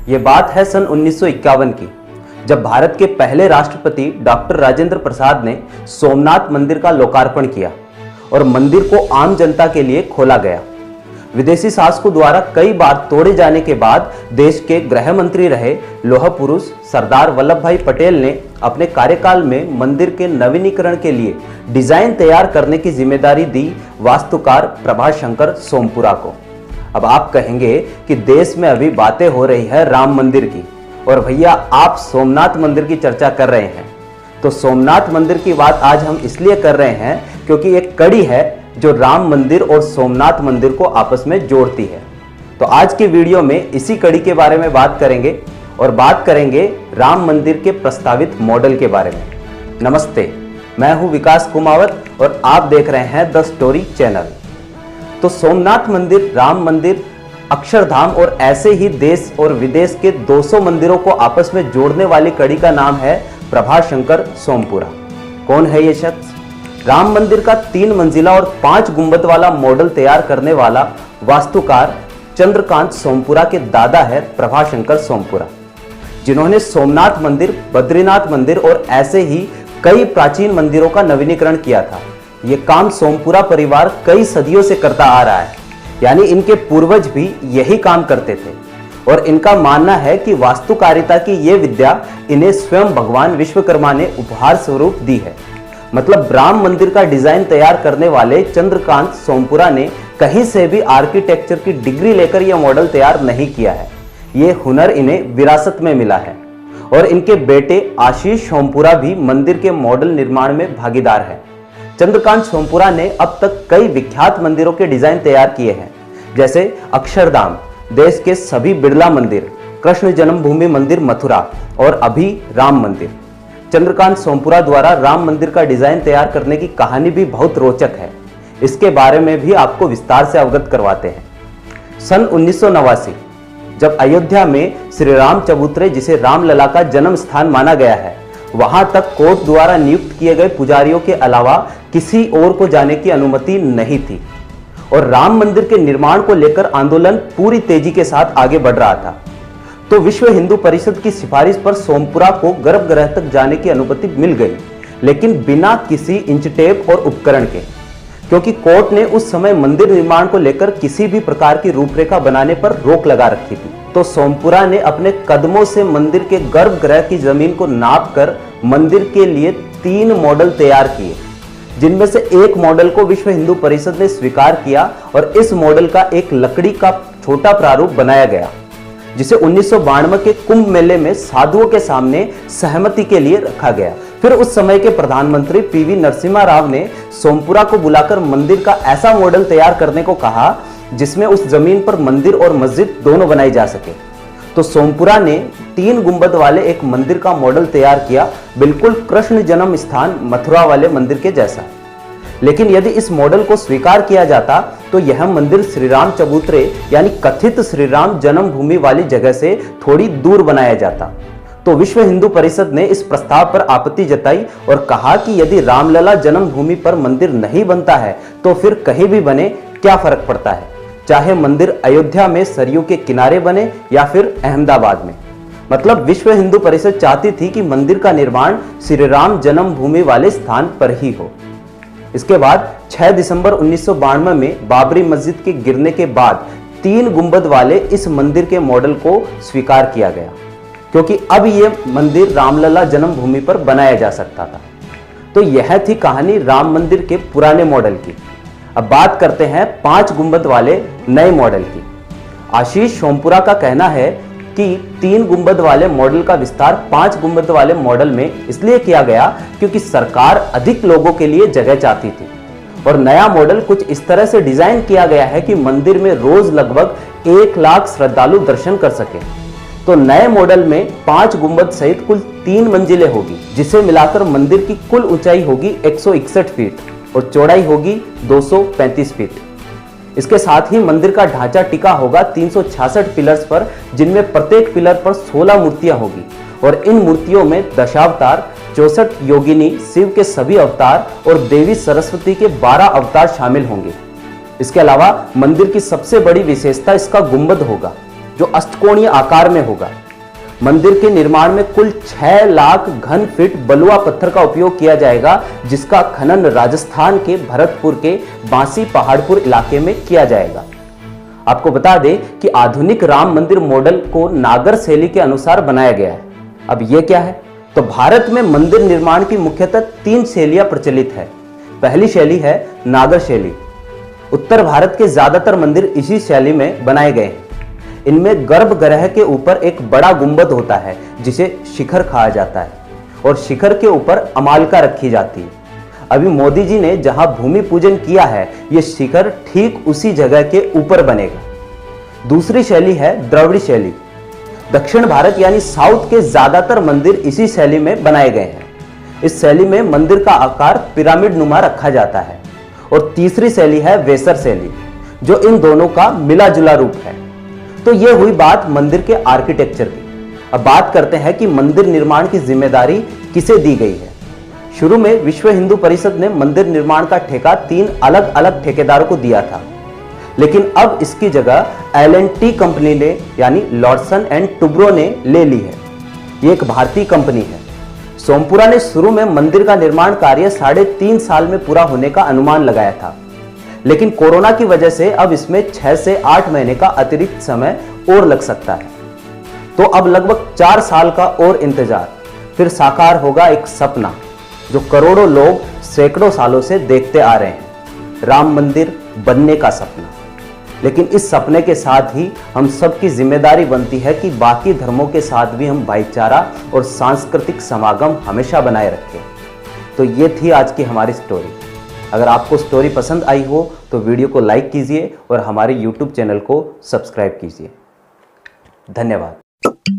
ये बात है सन 1951 की, जब भारत के पहले राष्ट्रपति डॉक्टर राजेंद्र प्रसाद ने सोमनाथ मंदिर का लोकार्पण किया और मंदिर को आम जनता के लिए खोला गया। विदेशी शासकों द्वारा कई बार तोड़े जाने के बाद देश के गृह मंत्री रहे लौह पुरुष सरदार वल्लभ भाई पटेल ने अपने कार्यकाल में मंदिर के नवीनीकरण के लिए डिजाइन तैयार करने की जिम्मेदारी दी वास्तुकार प्रभाशंकर सोमपुरा को। अब आप कहेंगे कि देश में अभी बातें हो रही है राम मंदिर की और भैया आप सोमनाथ मंदिर की चर्चा कर रहे हैं। तो सोमनाथ मंदिर की बात आज हम इसलिए कर रहे हैं क्योंकि एक कड़ी है जो राम मंदिर और सोमनाथ मंदिर को आपस में जोड़ती है। तो आज की वीडियो में इसी कड़ी के बारे में बात करेंगे और बात करेंगे राम मंदिर के प्रस्तावित मॉडल के बारे में। नमस्ते, मैं हूं विकास कुमावत और आप देख रहे हैं द स्टोरी चैनल। तो सोमनाथ मंदिर, राम मंदिर, अक्षरधाम और ऐसे ही देश और विदेश के 200 मंदिरों को आपस में जोड़ने वाली कड़ी का नाम है प्रभाशंकर सोमपुरा। कौन है ये शख्स? राम मंदिर का 3 मंजिला और 5 गुंबद वाला मॉडल तैयार करने वाला वास्तुकार चंद्रकांत सोमपुरा के दादा है प्रभाशंकर सोमपुरा, जिन्होंने सोमनाथ मंदिर, बद्रीनाथ मंदिर और ऐसे ही कई प्राचीन मंदिरों का नवीनीकरण किया था। ये काम सोमपुरा परिवार कई सदियों से करता आ रहा है, यानी इनके पूर्वज भी यही काम करते थे और इनका मानना है कि वास्तुकारिता की ये विद्या इन्हें स्वयं भगवान विश्वकर्मा ने उपहार स्वरूप दी है। मतलब राम मंदिर का डिजाइन तैयार करने वाले चंद्रकांत सोमपुरा ने कहीं से भी आर्किटेक्चर की डिग्री लेकर यह मॉडल तैयार नहीं किया है। ये हुनर इन्हें विरासत में मिला है और इनके बेटे आशीष सोमपुरा भी मंदिर के मॉडल निर्माण में भागीदार है। चंद्रकांत सोमपुरा ने अब तक कई विख्यात मंदिरों के डिजाइन तैयार किए हैं, जैसे अक्षरधाम, देश के सभी बिरला मंदिर, कृष्ण जन्मभूमि मंदिर मथुरा और अभी राम मंदिर। चंद्रकांत सोमपुरा द्वारा राम मंदिर का डिजाइन तैयार करने की कहानी भी बहुत रोचक है। इसके बारे में भी आपको विस्तार से अवगत करवाते हैं। सन 1989 जब अयोध्या में श्री राम चबूतरे, जिसे रामलला का जन्म स्थान माना गया है, वहां तक कोर्ट द्वारा नियुक्त किए गए पुजारियों के अलावा किसी और को जाने की अनुमति नहीं थी और राम मंदिर के निर्माण को लेकर आंदोलन पूरी तेजी के साथ आगे बढ़ रहा था। तो विश्व हिंदू परिषद की सिफारिश पर सोमपुरा को गर्भगृह तक जाने की अनुमति मिल गई, लेकिन बिना किसी इंचटेप और उपकरण के, क्योंकि कोर्ट ने उस समय मंदिर निर्माण को लेकर किसी भी प्रकार की रूपरेखा बनाने पर रोक लगा रखी थी। तो सोमपुरा ने अपने कदमों से मंदिर के गर्भगृह की जमीन को नापकर मंदिर के लिए 3 मॉडल तैयार किए, जिनमें से एक मॉडल को विश्व हिंदू परिषद ने स्वीकार किया और इस मॉडल का एक लकड़ी का छोटा प्रारूप बनाया गया, जिसे 1992 के कुंभ मेले में साधुओं के सामने सहमति के लिए रखा गया। फिर उस समय के प्रधानमंत्री पीवी नरसिम्हा राव ने सोमपुरा को बुलाकर मंदिर का ऐसा मॉडल तैयार करने को कहा जिसमें उस जमीन पर मंदिर और मस्जिद दोनों बनाई जा सके। तो सोमपुरा ने 3 गुंबद वाले एक मंदिर का मॉडल तैयार किया, बिल्कुल कृष्ण जन्म स्थान मथुरा वाले मंदिर के जैसा। लेकिन यदि इस मॉडल को स्वीकार किया जाता तो यह मंदिर श्री राम चबूतरे यानी कथित श्री राम जन्मभूमि वाली जगह से थोड़ी दूर बनाया जाता। तो विश्व हिंदू परिषद ने इस प्रस्ताव पर आपत्ति जताई और कहा कि यदि रामलला जन्मभूमि पर मंदिर नहीं बनता है तो फिर कहीं भी बने क्या फर्क पड़ता है, चाहे मंदिर अयोध्या में सरयू के किनारे बने या फिर अहमदाबाद में। मतलब विश्व हिंदू परिषद चाहती थी कि मंदिर का निर्माण श्री राम जन्मभूमि वाले स्थान पर ही हो। इसके बाद 6 दिसंबर 1992 में बाबरी मस्जिद के गिरने के बाद 3 गुंबद वाले इस मंदिर के मॉडल को स्वीकार किया गया, क्योंकि अब यह मंदिर रामलला जन्मभूमि पर बनाया जा सकता था। तो यह थी कहानी राम मंदिर के पुराने मॉडल की। अब बात करते हैं 5 गुंबद वाले नए मॉडल की। आशीष सोमपुरा का कहना है कि 3 गुंबद वाले मॉडल का विस्तार 5 गुंबद वाले मॉडल में इसलिए किया गया क्योंकि सरकार अधिक लोगों के लिए जगह चाहती थी और नया मॉडल कुछ इस तरह से डिजाइन किया गया है कि मंदिर में रोज लगभग 1 लाख श्रद्धालु दर्शन कर सके। तो नए मॉडल में 5 गुंबद सहित कुल 3 मंजिलें होगी, जिसे मिलाकर मंदिर की कुल ऊंचाई होगी 161 फीट और चौड़ाई होगी 235 फीट। इसके साथ ही मंदिर का ढांचा टिका होगा 366 पिलर्स पर, जिनमें प्रत्येक पिलर पर 16 मूर्तियां होगी और इन मूर्तियों में दशावतार, 64 योगिनी, शिव के सभी अवतार और देवी सरस्वती के 12 अवतार शामिल होंगे। इसके अलावा मंदिर की सबसे बड़ी विशेषता इसका गुंबद होगा। जो अष्टकोणीय आकार में होगा। मंदिर के निर्माण में कुल 6 लाख घन फीट बलुआ पत्थर का उपयोग किया जाएगा, जिसका खनन राजस्थान के भरतपुर के बांसी पहाड़पुर इलाके में किया जाएगा। आपको बता दें कि आधुनिक राम मंदिर मॉडल को नागर शैली के अनुसार बनाया गया है। अब यह क्या है? तो भारत में मंदिर निर्माण की मुख्यतः 3 शैलियां प्रचलित है। पहली शैली है नागर शैली। उत्तर भारत के ज्यादातर मंदिर इसी शैली में बनाए गए हैं। इनमें गर्भगृह के ऊपर एक बड़ा गुंबद होता है जिसे शिखर कहा जाता है, और शिखर के ऊपर अमालिका रखी जाती है। अभी मोदी जी ने जहां भूमि पूजन किया है, यह शिखर ठीक उसी जगह के ऊपर बनेगा। दूसरी शैली है द्रविड़ शैली। दक्षिण भारत यानी साउथ के ज्यादातर मंदिर इसी शैली में बनाए गए हैं। इस शैली में मंदिर का आकार पिरामिड नुमा रखा जाता है। और तीसरी शैली है वेसर शैली, जो इन दोनों का मिला जुला रूप है। तो यह हुई बात मंदिर के आर्किटेक्चर की। अब बात करते हैं कि मंदिर निर्माण की जिम्मेदारी किसे दी गई है। शुरू में विश्व हिंदू परिषद ने मंदिर निर्माण का ठेका 3 अलग अलग ठेकेदारों को दिया था, लेकिन अब इसकी जगह L&T कंपनी ने यानी लॉर्सन एंड टुब्रो ने ले ली है। ये एक भारतीय कंपनी है। सोमपुरा ने शुरू में मंदिर का निर्माण कार्य 3.5 साल में पूरा होने का अनुमान लगाया था, लेकिन कोरोना की वजह से अब इसमें 6 से 8 महीने का अतिरिक्त समय और लग सकता है। तो अब लगभग 4 साल का और इंतजार, फिर साकार होगा एक सपना जो करोड़ों लोग सैकड़ों सालों से देखते आ रहे हैं, राम मंदिर बनने का सपना। लेकिन इस सपने के साथ ही हम सबकी जिम्मेदारी बनती है कि बाकी धर्मों के साथ भी हम भाईचारा और सांस्कृतिक समागम हमेशा बनाए रखें। तो ये थी आज की हमारी स्टोरी। अगर आपको स्टोरी पसंद आई हो तो वीडियो को लाइक कीजिए और हमारे YouTube चैनल को सब्सक्राइब कीजिए। धन्यवाद।